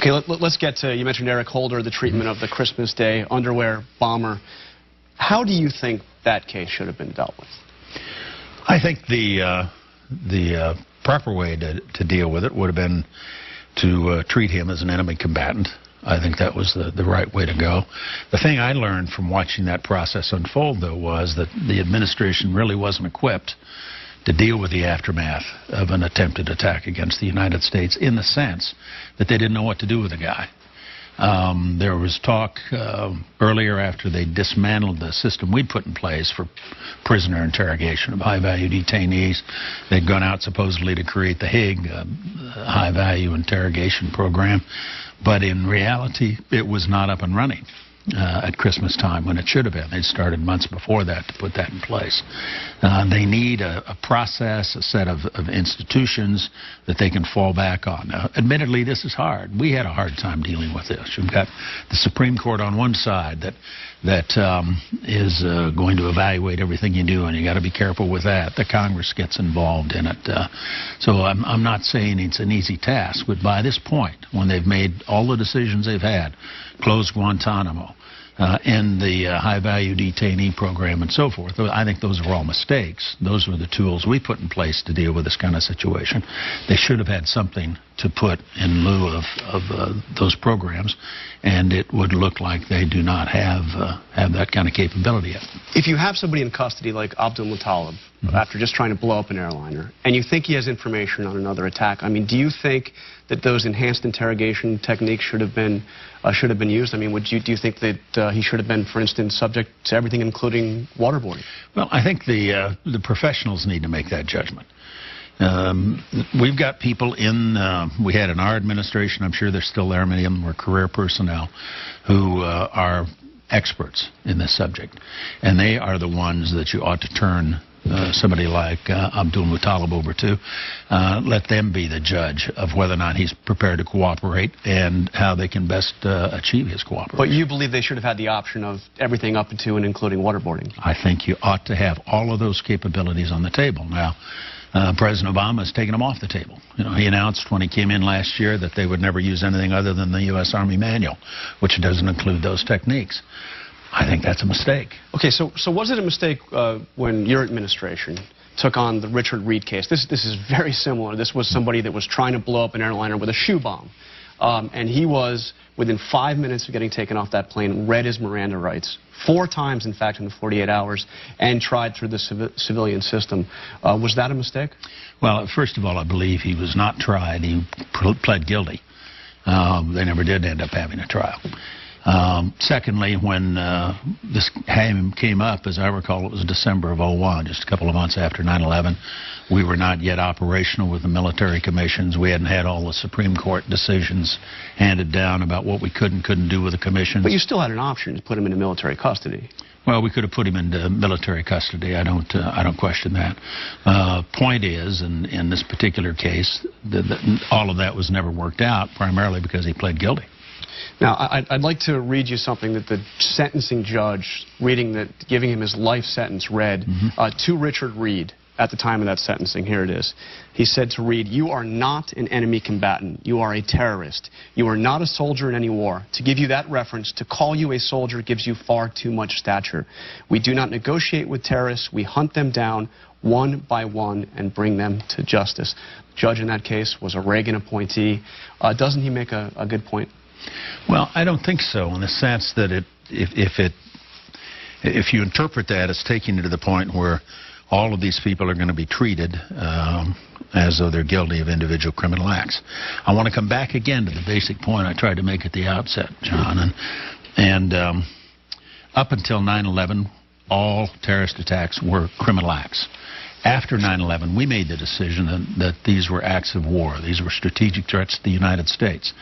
Okay, let's get to, you mentioned Eric Holder, the treatment of the Christmas Day underwear bomber. How do you think that case should have been dealt with? I think the proper way to deal with it would have been to treat him as an enemy combatant. I think that was the right way to go. The thing I learned from watching that process unfold, though, was that the administration really wasn't equipped to deal with the aftermath of an attempted attack against the United States, in the sense that they didn't know what to do with the guy. There was talk earlier, after they dismantled the system we'd put in place for prisoner interrogation of high-value detainees. They'd gone out supposedly to create the Hague high-value interrogation program, but in reality it was not up and running at Christmas time when it should have been. They'd started months before that to put that in place. They need a process, a set of institutions that they can fall back on. Now, admittedly, this is hard. We had a hard time dealing with this. You've got the Supreme Court on one side that is going to evaluate everything you do, and you got to be careful with that. The Congress gets involved in it. So I'm not saying it's an easy task, but by this point, when they've made all the decisions they've had, close Guantanamo, end the high-value detainee program and so forth, I think those are all mistakes. Those were the tools we put in place to deal with this kind of situation. They should have had something to put in lieu of those programs, and it would look like they do not have that kind of capability yet. If you have somebody in custody like Abdul-Muttalib, after just trying to blow up an airliner, and you think he has information on another attack, I mean, do you think that those enhanced interrogation techniques should have been used? I mean, do you think that he should have been, for instance, subject to everything, including waterboarding? Well, I think the professionals need to make that judgment. We've got people we had in our administration, I'm sure they're still there, many of them were career personnel, who are experts in this subject. And they are the ones that you ought to turn somebody like Abdul-Muttalib over to. Let them be the judge of whether or not he's prepared to cooperate and how they can best achieve his cooperation. But you believe they should have had the option of everything up to and including waterboarding? I think you ought to have all of those capabilities on the table. Now, President Obama has taken them off the table. You know, he announced when he came in last year that they would never use anything other than the U.S. Army manual, which doesn't include those techniques. I think that's a mistake. Okay, so was it a mistake when your administration took on the Richard Reed case? This is very similar. This was somebody that was trying to blow up an airliner with a shoe bomb. And he was, within 5 minutes of getting taken off that plane, read his Miranda rights 4 times, in fact, in the 48 hours, and tried through the civilian system. Was that a mistake? Well, first of all, I believe he was not tried. He pled guilty. They never did end up having a trial. Secondly, when this came up, as I recall, it was December of '01, just a couple of months after 9/11. We were not yet operational with the military commissions. We hadn't had all the Supreme Court decisions handed down about what we could and couldn't do with the commissions. But you still had an option to put him into military custody. Well, we could have put him into military custody. I don't question that. Point is, in this particular case, all of that was never worked out, primarily because he pled guilty. Now, I'd like to read you something that the sentencing judge, giving him his life sentence, read to Richard Reed at the time of that sentencing. Here it is. He said to Reed, "You are not an enemy combatant. You are a terrorist. You are not a soldier in any war. To give you that reference, to call you a soldier gives you far too much stature. We do not negotiate with terrorists. We hunt them down one by one and bring them to justice." The judge in that case was a Reagan appointee. Doesn't he make a good point? Well, I don't think so, in the sense that if you interpret that as taking it to the point where all of these people are going to be treated as though they're guilty of individual criminal acts. I want to come back again to the basic point I tried to make at the outset, John. And up until 9/11, all terrorist attacks were criminal acts. After 9/11, we made the decision that these were acts of war. These were strategic threats to the United States.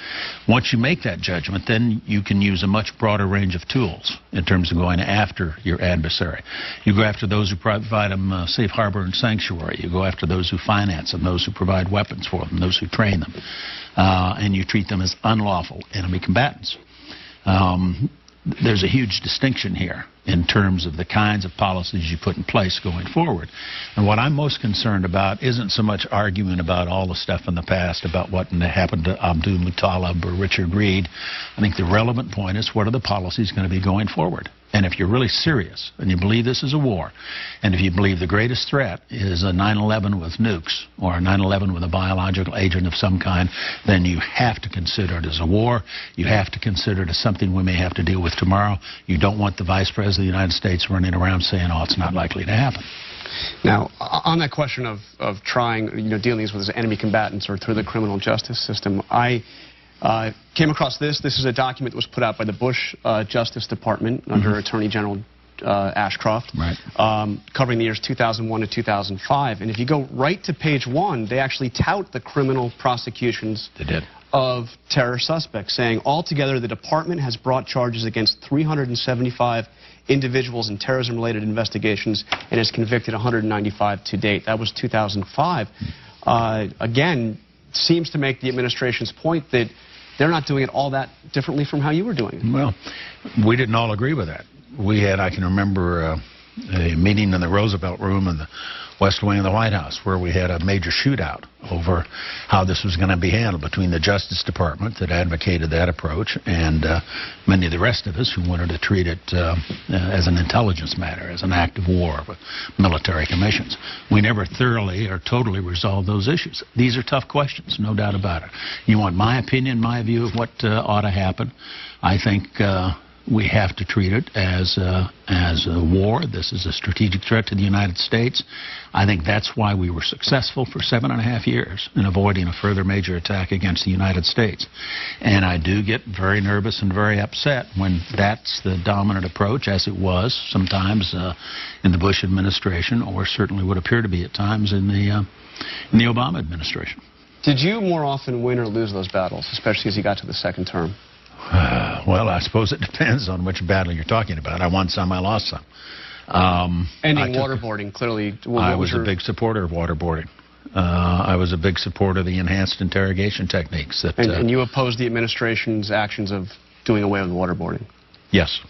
Once you make that judgment, then you can use a much broader range of tools in terms of going after your adversary. You go after those who provide them safe harbor and sanctuary. You go after those who finance them, those who provide weapons for them, those who train them. And you treat them as unlawful enemy combatants. There's a huge distinction here. in terms of the kinds of policies you put in place going forward. And what I'm most concerned about isn't so much arguing about all the stuff in the past about what happened to Abdul Muttalib or Richard Reed. I think the relevant point is, what are the policies going to be going forward? And if you're really serious and you believe this is a war, and if you believe the greatest threat is a 9/11 with nukes or a 9/11 with a biological agent of some kind, then you have to consider it as a war. You have to consider it as something we may have to deal with tomorrow. You don't want the Vice President of the United States running around saying, oh, it's not likely to happen. Now, on that question of trying, dealing with as enemy combatants or through the criminal justice system, I came across this. This is a document that was put out by the Bush Justice Department under Attorney General Ashcroft, covering the years 2001 to 2005. And if you go right to page 1, they actually tout the criminal prosecutions of terror suspects, saying, altogether, the department has brought charges against 375 individuals in terrorism-related investigations and has convicted 195 to date. That was 2005. Again, seems to make the administration's point that they're not doing it all that differently from how you were doing it. Well, we didn't all agree with that. We had, I can remember, a meeting in the Roosevelt Room in the West Wing of the White House where we had a major shootout over how this was going to be handled between the Justice Department that advocated that approach and many of the rest of us who wanted to treat it as an intelligence matter, as an act of war with military commissions. We never thoroughly or totally resolved those issues. These are tough questions, no doubt about it. You want my opinion, my view of what ought to happen? I think we have to treat it as a war. This is a strategic threat to the United States. I think that's why we were successful for 7.5 years in avoiding a further major attack against the United States. And I do get very nervous and very upset when that's the dominant approach, as it was sometimes in the Bush administration, or certainly would appear to be at times in the Obama administration. Did you more often win or lose those battles, especially as you got to the second term? Well, I suppose it depends on which battle you're talking about. I won some, I lost some. Ending waterboarding, clearly. I was a big supporter of waterboarding. I was a big supporter of the enhanced interrogation techniques. And you opposed the administration's actions of doing away with waterboarding? Yes.